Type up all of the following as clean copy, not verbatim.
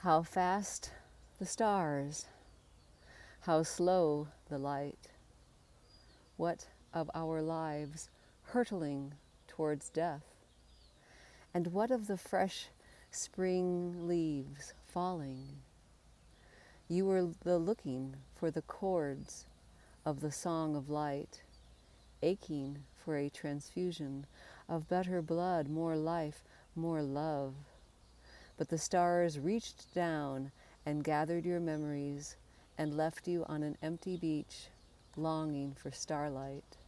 How fast the stars, how slow the light. What of our lives hurtling towards death? And what of the fresh spring leaves falling? You were the looking for the chords of the song of light, aching for a transfusion of better blood, more life, more love. But the stars reached down and gathered your memories and left you on an empty beach, longing for starlight.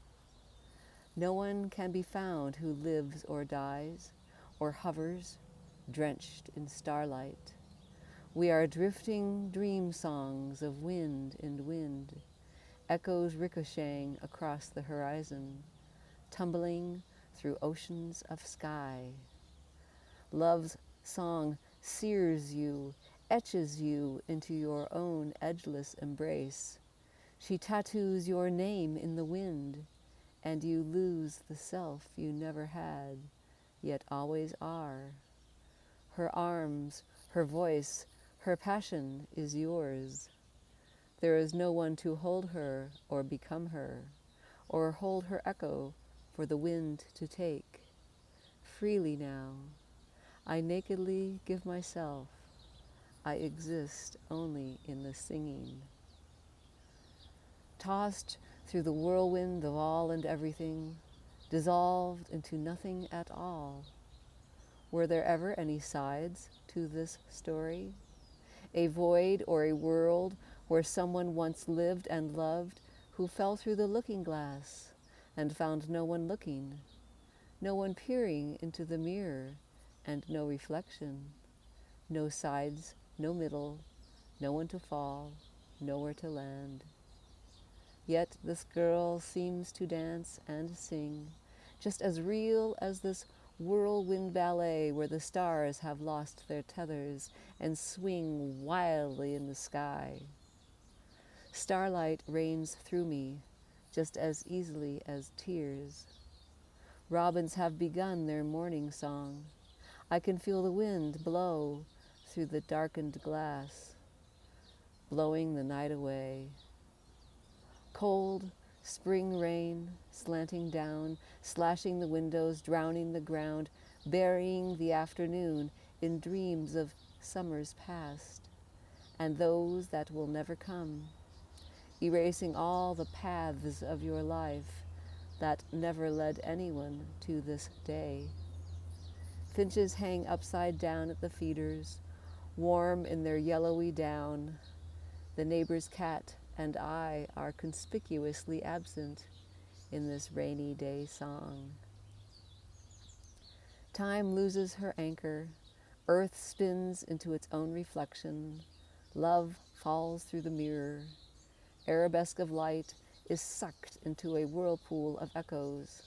No one can be found who lives or dies, or hovers, drenched in starlight. We are drifting dream songs of wind and wind, echoes ricocheting across the horizon, tumbling through oceans of sky. Love's song sears you, etches you into your own edgeless embrace. She tattoos your name in the wind, and you lose the self you never had, yet always are. Her arms, her voice, her passion is yours. There is no one to hold her or become her, or hold her echo for the wind to take. Freely now, I nakedly give myself. I exist only in the singing. Tossed through the whirlwind of all and everything, dissolved into nothing at all. Were there ever any sides to this story? A void or a world where someone once lived and loved who fell through the looking glass and found no one looking, no one peering into the mirror, and no reflection, no sides, no middle, no one to fall, nowhere to land. Yet this girl seems to dance and sing, just as real as this whirlwind ballet where the stars have lost their tethers and swing wildly in the sky. Starlight rains through me just as easily as tears. Robins have begun their morning song. I can feel the wind blow through the darkened glass, blowing the night away. Cold spring rain slanting down, slashing the windows, drowning the ground, burying the afternoon in dreams of summers past and those that will never come, erasing all the paths of your life that never led anyone to this day. Finches hang upside down at the feeders, warm in their yellowy down. The neighbor's cat and I are conspicuously absent in this rainy day song. Time loses her anchor, earth spins into its own reflection, love falls through the mirror, arabesque of light is sucked into a whirlpool of echoes.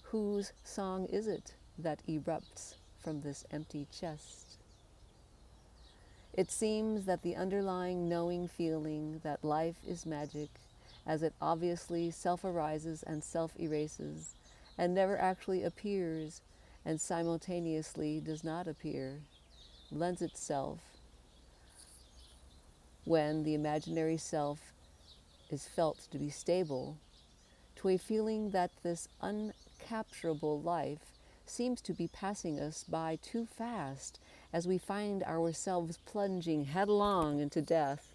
Whose song is it that erupts from this empty chest? It seems that the underlying knowing feeling that life is magic, as it obviously self-arises and self-erases, and never actually appears, and simultaneously does not appear, lends itself, when the imaginary self is felt to be stable, to a feeling that this uncapturable life seems to be passing us by too fast as we find ourselves plunging headlong into death.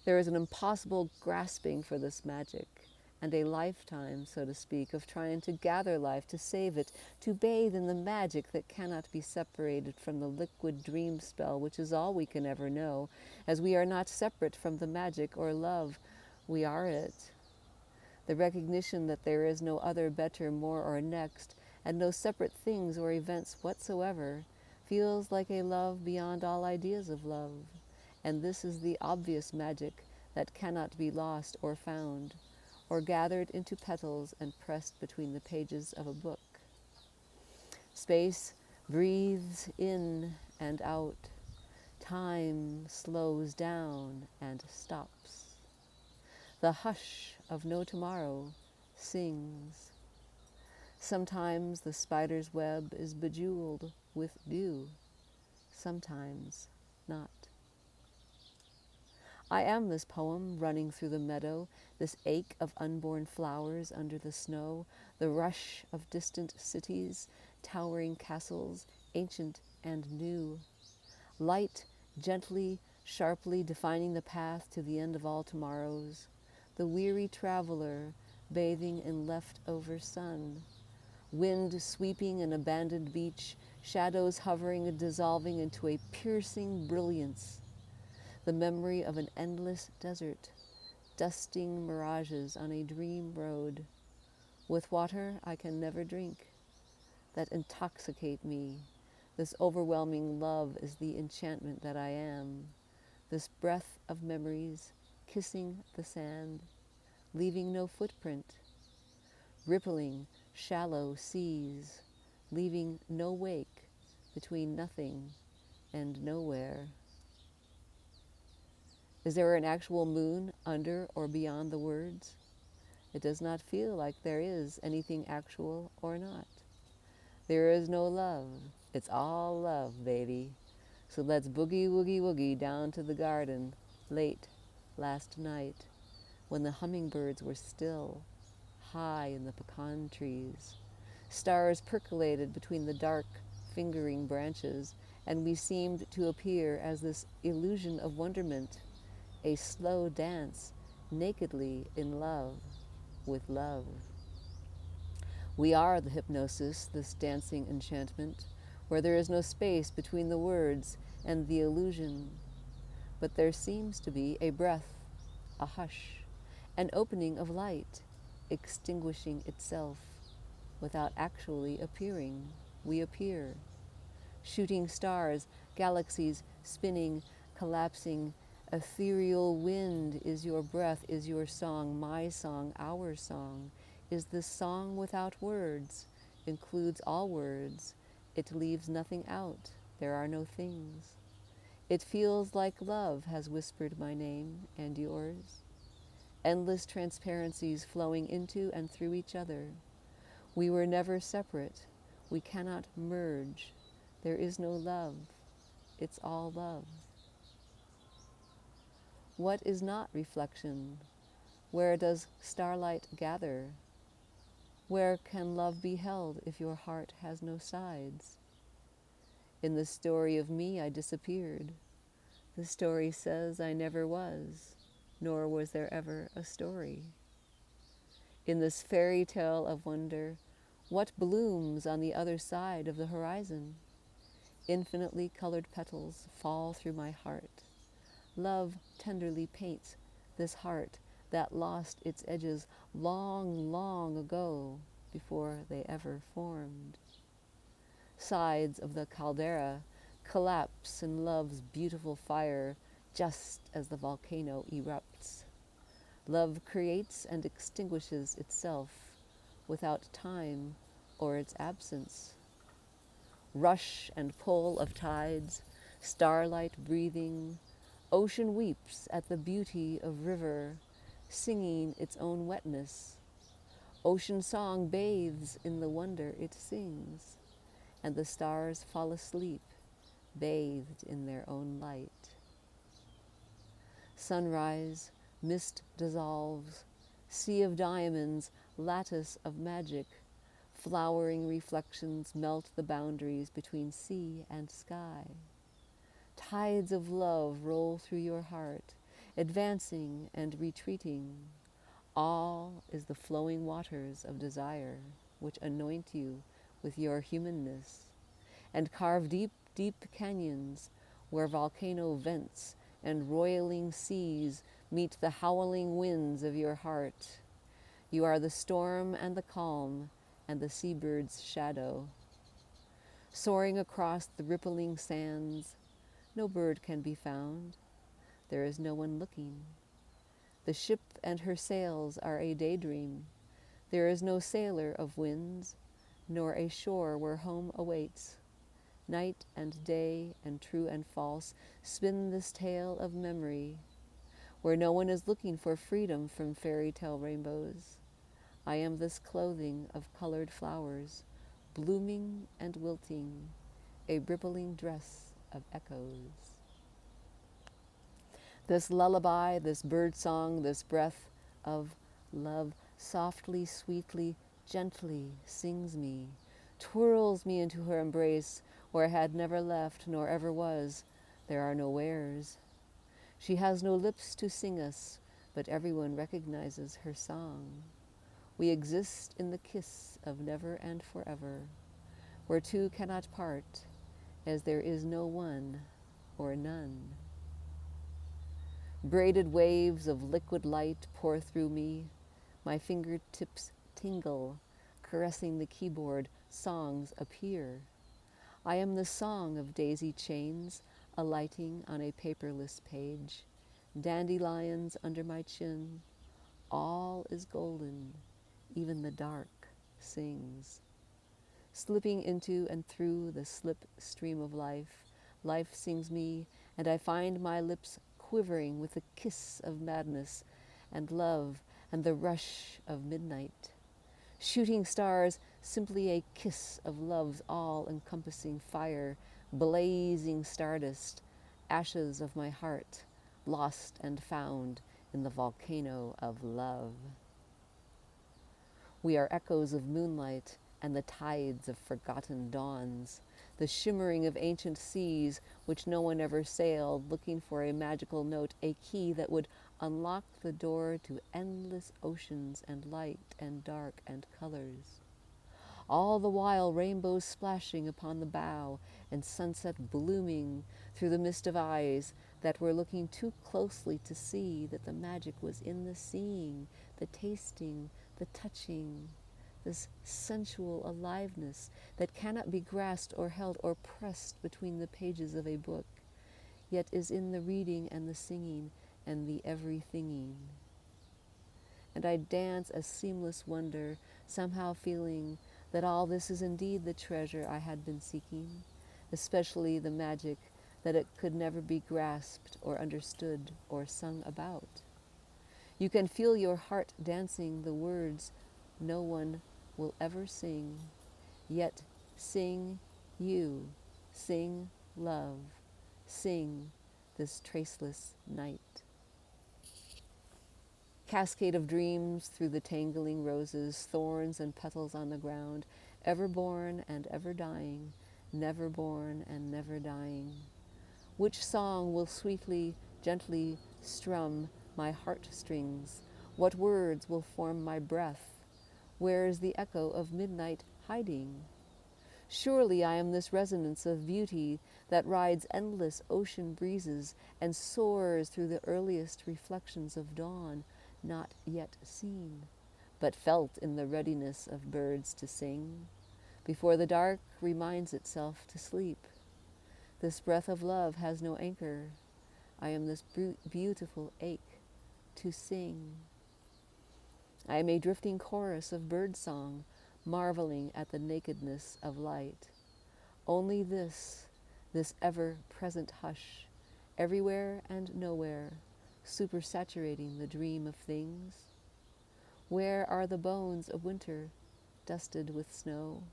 There is an impossible grasping for this magic, and a lifetime, so to speak, of trying to gather life, to save it, to bathe in the magic that cannot be separated from the liquid dream spell, which is all we can ever know, as we are not separate from the magic or love. We are it. The recognition that there is no other, better, more, or next, and no separate things or events whatsoever, feels like a love beyond all ideas of love. And this is the obvious magic that cannot be lost or found, or gathered into petals and pressed between the pages of a book. Space breathes in and out. Time slows down and stops. The hush of no tomorrow sings. Sometimes the spider's web is bejeweled with dew. Sometimes not. I am this poem running through the meadow, this ache of unborn flowers under the snow, the rush of distant cities, towering castles, ancient and new. Light, gently, sharply defining the path to the end of all tomorrows, the weary traveler bathing in leftover sun, wind sweeping an abandoned beach, shadows hovering and dissolving into a piercing brilliance, the memory of an endless desert, dusting mirages on a dream road, with water I can never drink, that intoxicate me. This overwhelming love is the enchantment that I am, this breath of memories kissing the sand, leaving no footprint, rippling shallow seas, leaving no wake between nothing and nowhere. Is there an actual moon under or beyond the words? It does not feel like there is anything actual or not. There is no love. It's all love, baby. So let's boogie woogie woogie down to the garden late last night when the hummingbirds were still, high in the pecan trees. Stars percolated between the dark, fingering branches, and we seemed to appear as this illusion of wonderment, a slow dance, nakedly in love, with love. We are the hypnosis, this dancing enchantment, where there is no space between the words and the illusion, but there seems to be a breath, a hush, an opening of light, extinguishing itself. Without actually appearing, we appear. Shooting stars, galaxies spinning, collapsing, ethereal wind is your breath, is your song, my song, our song. Is this song without words, includes all words. It leaves nothing out, there are no things. It feels like love has whispered my name and yours. Endless transparencies flowing into and through each other. We were never separate. We cannot merge. There is no love. It's all love. What is not reflection? Where does starlight gather? Where can love be held if your heart has no sides? In the story of me, I disappeared. The story says I never was, nor was there ever a story. In this fairy tale of wonder, what blooms on the other side of the horizon? Infinitely colored petals fall through my heart. Love tenderly paints this heart that lost its edges long, long ago, before they ever formed. Sides of the caldera collapse in love's beautiful fire just as the volcano erupts. Love creates and extinguishes itself without time or its absence. Rush and pull of tides, starlight breathing, ocean weeps at the beauty of river, singing its own wetness. Ocean song bathes in the wonder it sings, and the stars fall asleep, bathed in their own light. Sunrise, mist dissolves, sea of diamonds, lattice of magic, flowering reflections melt the boundaries between sea and sky. Tides of love roll through your heart, advancing and retreating. All is the flowing waters of desire, which anoint you with your humanness, and carve deep, deep canyons where volcano vents and roiling seas meet the howling winds of your heart. You are the storm and the calm and the seabird's shadow. Soaring across the rippling sands, no bird can be found. There is no one looking. The ship and her sails are a daydream. There is no sailor of winds, nor a shore where home awaits. Night and day and true and false spin this tale of memory, where no one is looking for freedom from fairy tale rainbows. I am this clothing of colored flowers, blooming and wilting, a rippling dress of echoes. This lullaby, this bird song, this breath of love softly, sweetly, gently sings me, twirls me into her embrace where I had never left nor ever was. There are no wheres. She has no lips to sing us, but everyone recognizes her song. We exist in the kiss of never and forever, where two cannot part, as there is no one or none. Braided waves of liquid light pour through me. My fingertips tingle, caressing the keyboard. Songs appear. I am the song of daisy chains alighting on a paperless page. Dandelions under my chin. All is golden. Even the dark sings. Slipping into and through the slip stream of life, life sings me, and I find my lips quivering with the kiss of madness and love and the rush of midnight. Shooting stars, simply a kiss of love's all-encompassing fire, blazing stardust, ashes of my heart, lost and found in the volcano of love. We are echoes of moonlight and the tides of forgotten dawns, the shimmering of ancient seas which no one ever sailed, looking for a magical note, a key that would unlock the door to endless oceans and light and dark and colors. All the while rainbows splashing upon the bow and sunset blooming through the mist of eyes that were looking too closely to see that the magic was in the seeing, the tasting, the touching, this sensual aliveness that cannot be grasped or held or pressed between the pages of a book, yet is in the reading and the singing and the everythinging. And I dance a seamless wonder, somehow feeling that all this is indeed the treasure I had been seeking, especially the magic that it could never be grasped or understood or sung about. You can feel your heart dancing the words no one will ever sing, yet sing you, sing love, sing this traceless night. Cascade of dreams through the tangling roses, thorns and petals on the ground, ever born and ever dying, never born and never dying. Which song will sweetly, gently strum my heartstrings? What words will form my breath? Where is the echo of midnight hiding? Surely I am this resonance of beauty that rides endless ocean breezes and soars through the earliest reflections of dawn, not yet seen, but felt in the readiness of birds to sing, before the dark reminds itself to sleep. This breath of love has no anchor. I am this beautiful ache to sing. I am a drifting chorus of birdsong, marveling at the nakedness of light. Only this ever-present hush, everywhere and nowhere, supersaturating the dream of things. Where are the bones of winter, dusted with snow?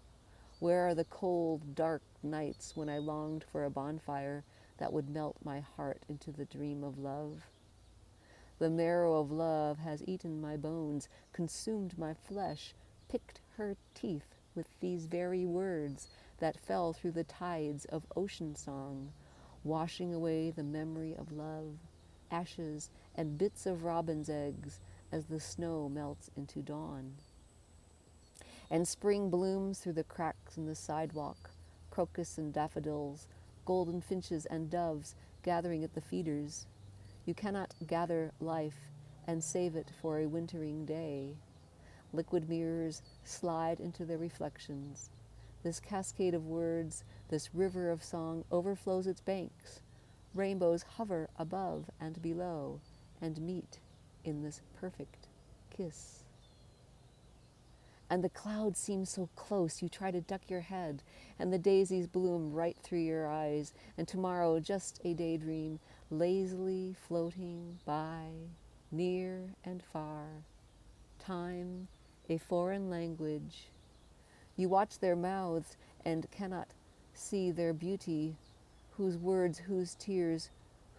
Where are the cold, dark nights when I longed for a bonfire that would melt my heart into the dream of love? The marrow of love has eaten my bones, consumed my flesh, picked her teeth with these very words that fell through the tides of ocean song, washing away the memory of love, ashes and bits of robin's eggs as the snow melts into dawn. And spring blooms through the cracks in the sidewalk, crocus and daffodils, golden finches and doves gathering at the feeders. You cannot gather life and save it for a wintering day. Liquid mirrors slide into their reflections. This cascade of words, this river of song overflows its banks. Rainbows hover above and below and meet in this perfect kiss. And the clouds seem so close, you try to duck your head, and the daisies bloom right through your eyes, and tomorrow just a daydream, lazily floating by, near and far. Time, a foreign language. You watch their mouths and cannot see their beauty, whose words, whose tears,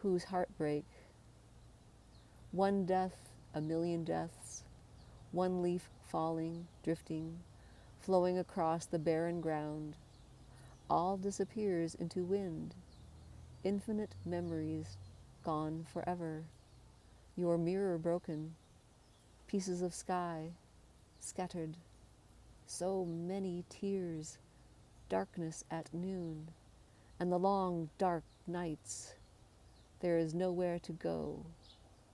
whose heartbreak. One death, a million deaths, one leaf falling, drifting, flowing across the barren ground, all disappears into wind, infinite memories gone forever, your mirror broken, pieces of sky scattered, so many tears, darkness at noon, and the long dark nights. There is nowhere to go.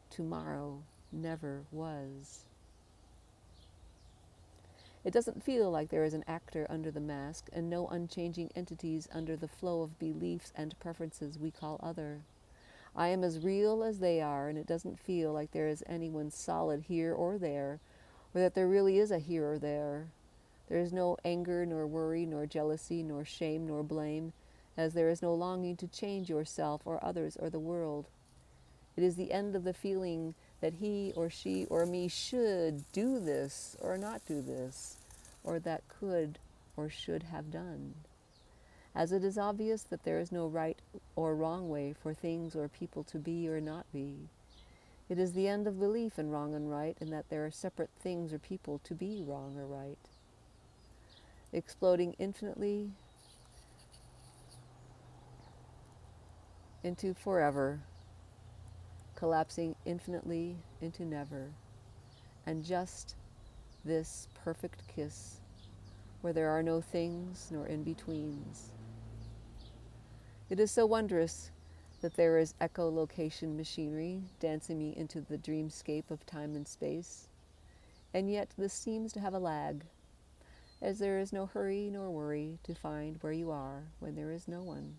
Tomorrow never was. It doesn't feel like there is an actor under the mask and no unchanging entities under the flow of beliefs and preferences we call other. I am as real as they are, and it doesn't feel like there is anyone solid here or there, or that there really is a here or there. There is no anger, nor worry, nor jealousy, nor shame, nor blame, as there is no longing to change yourself or others or the world. It is the end of the feeling that he or she or me should do this or not do this, or that could or should have done. As it is obvious that there is no right or wrong way for things or people to be or not be. It is the end of belief in wrong and right, and that there are separate things or people to be wrong or right. Exploding infinitely into forever, collapsing infinitely into never, and just this perfect kiss where there are no things nor in-betweens. It is so wondrous that there is echolocation machinery dancing me into the dreamscape of time and space, and yet this seems to have a lag, as there is no hurry nor worry to find where you are when there is no one.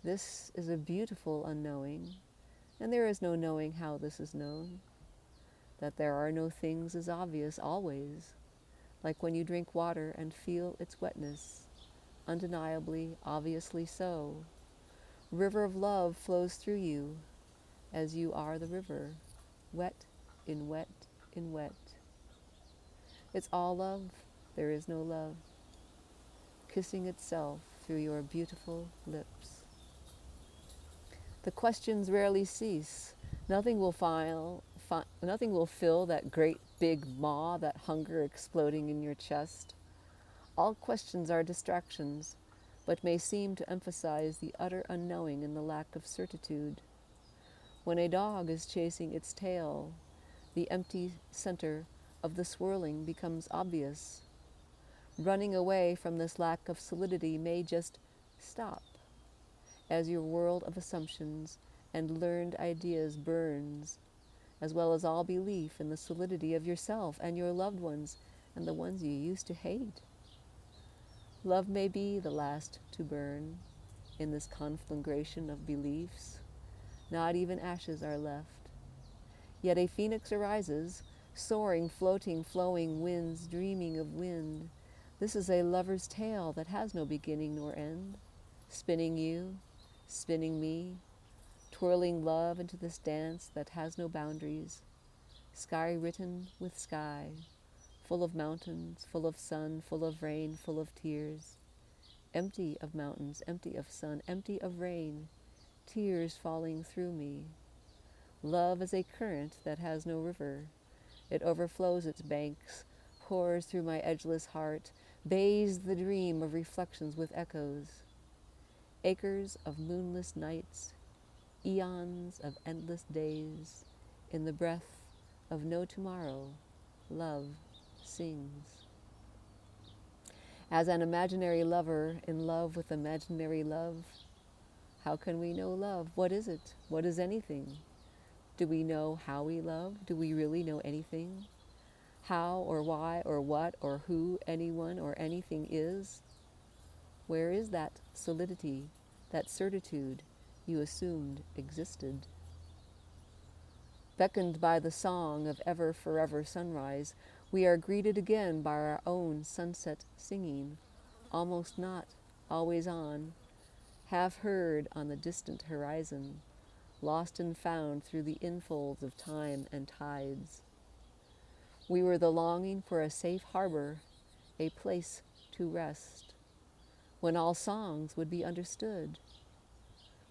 This is a beautiful unknowing, and there is no knowing how this is known. That there are no things is obvious always, like when you drink water and feel its wetness, undeniably, obviously so. River of love flows through you, as you are the river, wet in wet in wet. It's all love, there is no love, kissing itself through your beautiful lips. The questions rarely cease. Nothing will fill that great big maw, that hunger exploding in your chest. All questions are distractions, but may seem to emphasize the utter unknowing and the lack of certitude. When a dog is chasing its tail, the empty center of the swirling becomes obvious. Running away from this lack of solidity may just stop, as your world of assumptions and learned ideas burns, as well as all belief in the solidity of yourself and your loved ones and the ones you used to hate. Love may be the last to burn in this conflagration of beliefs. Not even ashes are left. Yet a phoenix arises, soaring, floating, flowing winds, dreaming of wind. This is a lover's tale that has no beginning nor end, spinning you, spinning me, twirling love into this dance that has no boundaries, sky written with sky, full of mountains, full of sun, full of rain, full of tears, empty of mountains, empty of sun, empty of rain, tears falling through me. Love is a current that has no river. It overflows its banks, pours through my edgeless heart, bathes the dream of reflections with echoes. Acres of moonless nights, eons of endless days, in the breath of no tomorrow, love sings. As an imaginary lover in love with imaginary love, how can we know love? What is it? What is anything? Do we know how we love? Do we really know anything? How or why or what or who anyone or anything is? Where is that solidity, that certitude you assumed existed? Beckoned by the song of ever forever sunrise, we are greeted again by our own sunset singing, almost not, always on, half heard on the distant horizon, lost and found through the infolds of time and tides. We were the longing for a safe harbor, a place to rest, when all songs would be understood.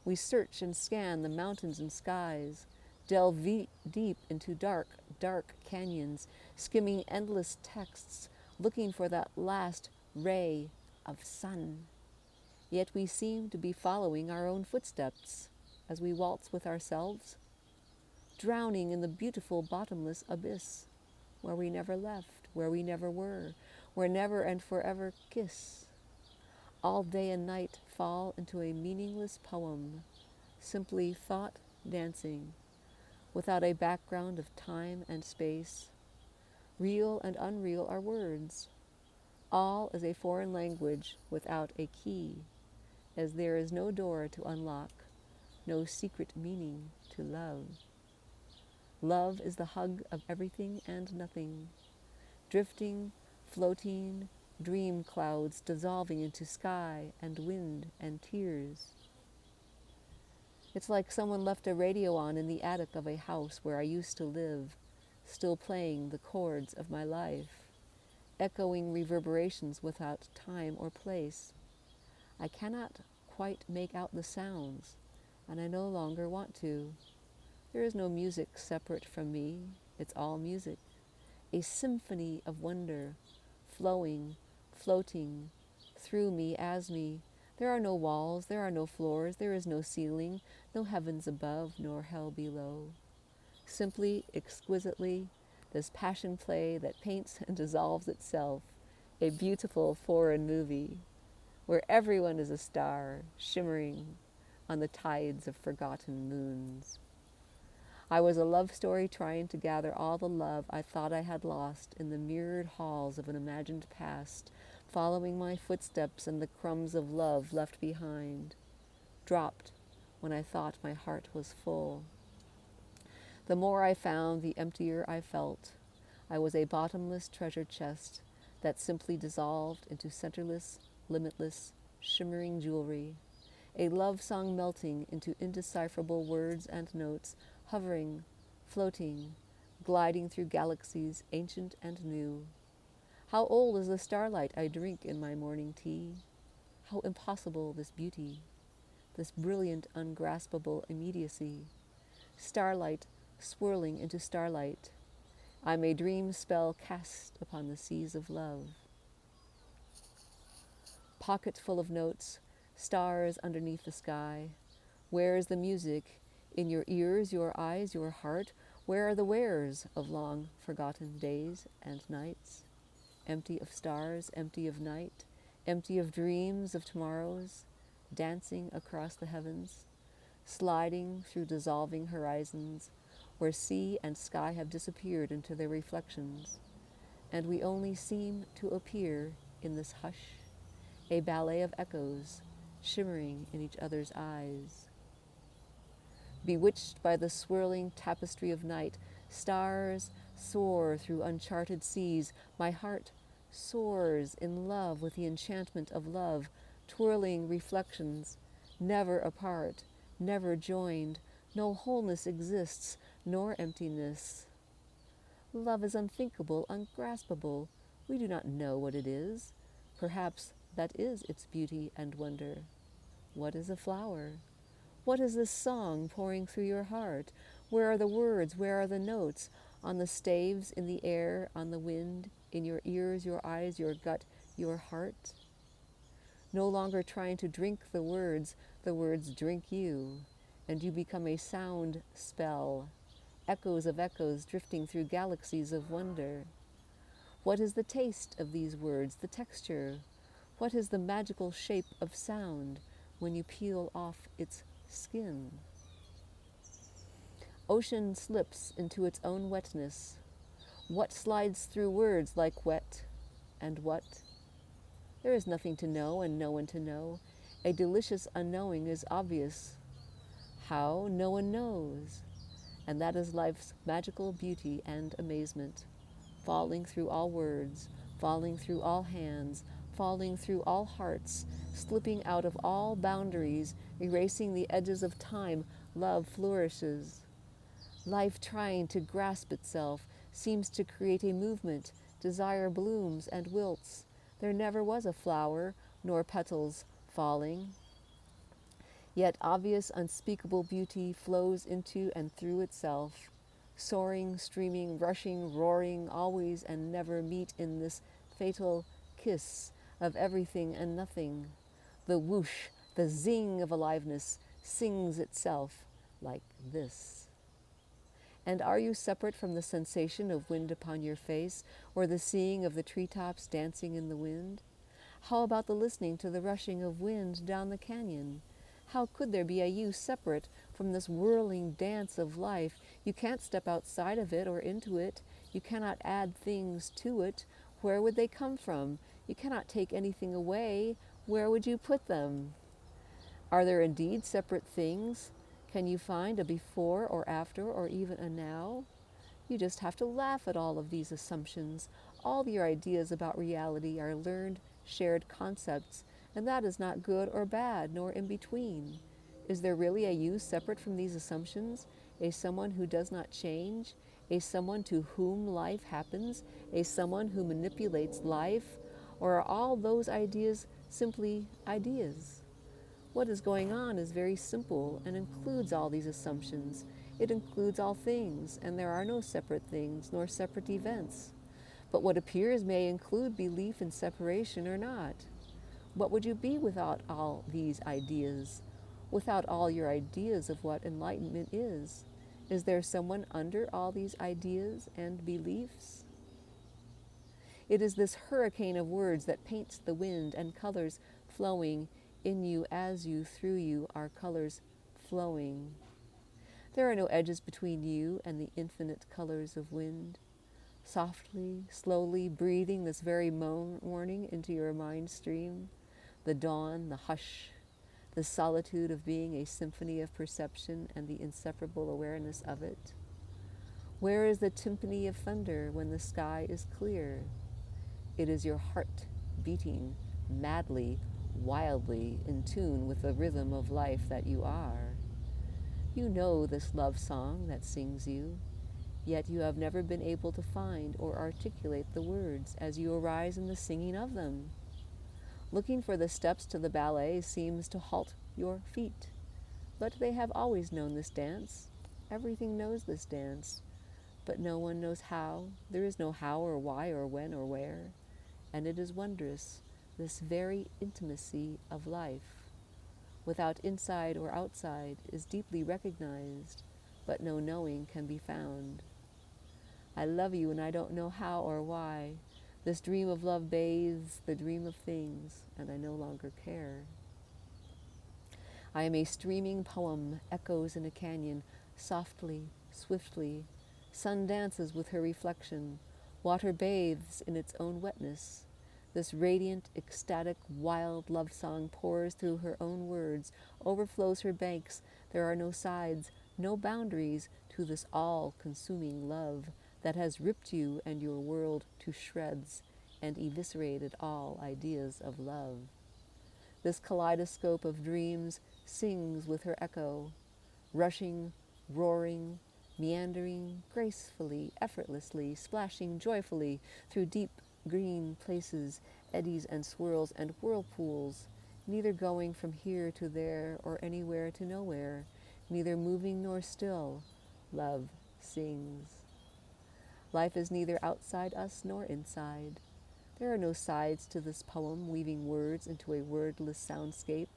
We search and scan the mountains and skies, delve deep into dark, dark canyons, skimming endless texts, looking for that last ray of sun. Yet we seem to be following our own footsteps as we waltz with ourselves, drowning in the beautiful bottomless abyss where we never left, where we never were, where never and forever kiss. All day and night fall into a meaningless poem, simply thought dancing, without a background of time and space. Real and unreal are words. All is a foreign language without a key, as there is no door to unlock, no secret meaning to love. Love is the hug of everything and nothing, drifting, floating, dream clouds dissolving into sky and wind and tears. It's like someone left a radio on in the attic of a house where I used to live, still playing the chords of my life, echoing reverberations without time or place. I cannot quite make out the sounds, and I no longer want to. There is no music separate from me. It's all music, a symphony of wonder, flowing, floating, through me, as me. There are no walls, there are no floors, there is no ceiling, no heavens above, nor hell below. Simply, exquisitely, this passion play that paints and dissolves itself, a beautiful foreign movie, where everyone is a star, shimmering on the tides of forgotten moons. I was a love story trying to gather all the love I thought I had lost in the mirrored halls of an imagined past, following my footsteps and the crumbs of love left behind, dropped when I thought my heart was full. The more I found, the emptier I felt. I was a bottomless treasure chest that simply dissolved into centerless, limitless, shimmering jewelry, a love song melting into indecipherable words and notes, hovering, floating, gliding through galaxies ancient and new. How old is the starlight I drink in my morning tea? How impossible this beauty, this brilliant, ungraspable immediacy. Starlight swirling into starlight. I'm a dream spell cast upon the seas of love. Pocket full of notes, stars underneath the sky. Where is the music? In your ears, your eyes, your heart? Where are the wares of long forgotten days and nights? Empty of stars, empty of night, empty of dreams of tomorrows, dancing across the heavens, sliding through dissolving horizons, where sea and sky have disappeared into their reflections, and we only seem to appear in this hush, a ballet of echoes, shimmering in each other's eyes. Bewitched by the swirling tapestry of night, stars soar through uncharted seas. My heart soars in love with the enchantment of love, twirling reflections, never apart, never joined. No wholeness exists, nor emptiness. Love is unthinkable, ungraspable. We do not know what it is. Perhaps that is its beauty and wonder. What is a flower? What is this song pouring through your heart? Where are the words? Where are the notes? On the staves, in the air, on the wind, in your ears, your eyes, your gut, your heart? No longer trying to drink the words drink you, and you become a sound spell, echoes of echoes drifting through galaxies of wonder. What is the taste of these words, the texture? What is the magical shape of sound when you peel off its skin? Ocean slips into its own wetness. What slides through words like wet and what? There is nothing to know and no one to know. A delicious unknowing is obvious. How? No one knows. And that is life's magical beauty and amazement, falling through all words, falling through all hands, falling through all hearts, slipping out of all boundaries, erasing the edges of time. Love flourishes. Life, trying to grasp itself, seems to create a movement. Desire blooms and wilts. There never was a flower, nor petals falling. Yet obvious, unspeakable beauty flows into and through itself, soaring, streaming, rushing, roaring, always and never meet in this fatal kiss of everything and nothing. The whoosh, the zing of aliveness sings itself like this. And are you separate from the sensation of wind upon your face, or the seeing of the treetops dancing in the wind? How about the listening to the rushing of wind down the canyon? How could there be a you separate from this whirling dance of life? You can't step outside of it or into it. You cannot add things to it. Where would they come from? You cannot take anything away. Where would you put them? Are there indeed separate things? Can you find a before or after or even a now? You just have to laugh at all of these assumptions. All your ideas about reality are learned, shared concepts, and that is not good or bad, nor in between. Is there really a you separate from these assumptions? A someone who does not change? A someone to whom life happens? A someone who manipulates life? Or are all those ideas simply ideas? What is going on is very simple and includes all these assumptions. It includes all things, and there are no separate things nor separate events. But what appears may include belief in separation or not. What would you be without all these ideas? Without all your ideas of what enlightenment is? Is there someone under all these ideas and beliefs? It is this hurricane of words that paints the wind and colors flowing in you, as you, through you, are colors flowing. There are no edges between you and the infinite colors of wind. Softly, slowly breathing this very morning into your mind stream, the dawn, the hush, the solitude of being a symphony of perception and the inseparable awareness of it. Where is the timpani of thunder when the sky is clear? It is your heart beating madly, wildly in tune with the rhythm of life that you are. You know this love song that sings you, yet you have never been able to find or articulate the words as you arise in the singing of them. Looking for the steps to the ballet seems to halt your feet, but they have always known this dance. Everything knows this dance, but no one knows how. There is no how or why or when or where, and it is wondrous, this very intimacy of life. Without inside or outside is deeply recognized, but no knowing can be found. I love you and I don't know how or why. This dream of love bathes the dream of things, and I no longer care. I am a streaming poem, echoes in a canyon, softly, swiftly. Sun dances with her reflection. Water bathes in its own wetness. This radiant, ecstatic, wild love song pours through her own words, overflows her banks. There are no sides, no boundaries to this all-consuming love that has ripped you and your world to shreds and eviscerated all ideas of love. This kaleidoscope of dreams sings with her echo, rushing, roaring, meandering gracefully, effortlessly, splashing joyfully through deep green places, eddies and swirls and whirlpools, neither going from here to there or anywhere to nowhere, neither moving nor still. Love sings. Life is neither outside us nor inside. There are no sides to this poem, weaving words into a wordless soundscape,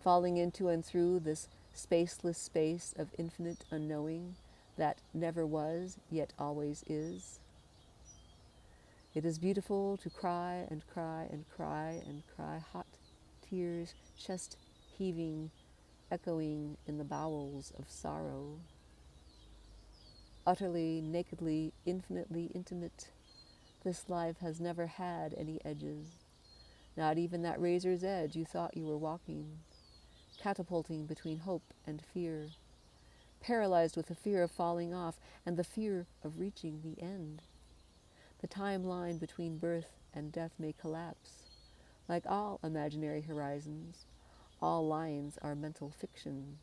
falling into and through this spaceless space of infinite unknowing that never was, yet always is. It is beautiful to cry and cry and cry and cry, hot tears, chest heaving, echoing in the bowels of sorrow. Utterly, nakedly, infinitely intimate, this life has never had any edges, not even that razor's edge you thought you were walking, catapulting between hope and fear, paralyzed with the fear of falling off and the fear of reaching the end. The timeline between birth and death may collapse. Like all imaginary horizons, all lines are mental fiction.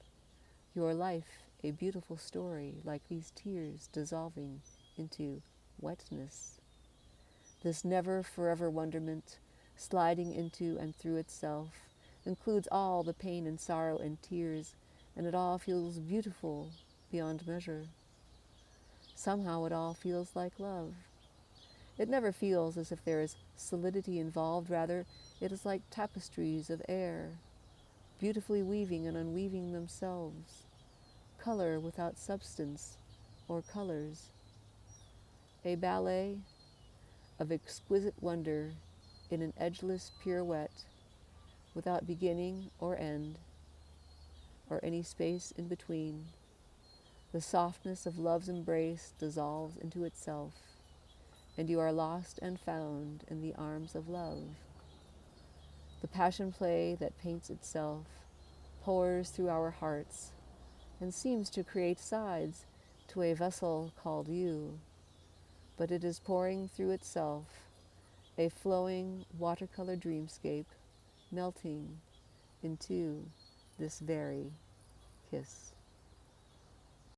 Your life, a beautiful story, like these tears dissolving into wetness. This never forever wonderment, sliding into and through itself, includes all the pain and sorrow and tears, and it all feels beautiful beyond measure. Somehow it all feels like love. It never feels as if there is solidity involved, rather it is like tapestries of air, beautifully weaving and unweaving themselves, color without substance or colors, a ballet of exquisite wonder in an edgeless pirouette, without beginning or end, or any space in between. The softness of love's embrace dissolves into itself, and you are lost and found in the arms of love. The passion play that paints itself pours through our hearts and seems to create sides to a vessel called you, but it is pouring through itself, a flowing watercolor dreamscape melting into this very kiss.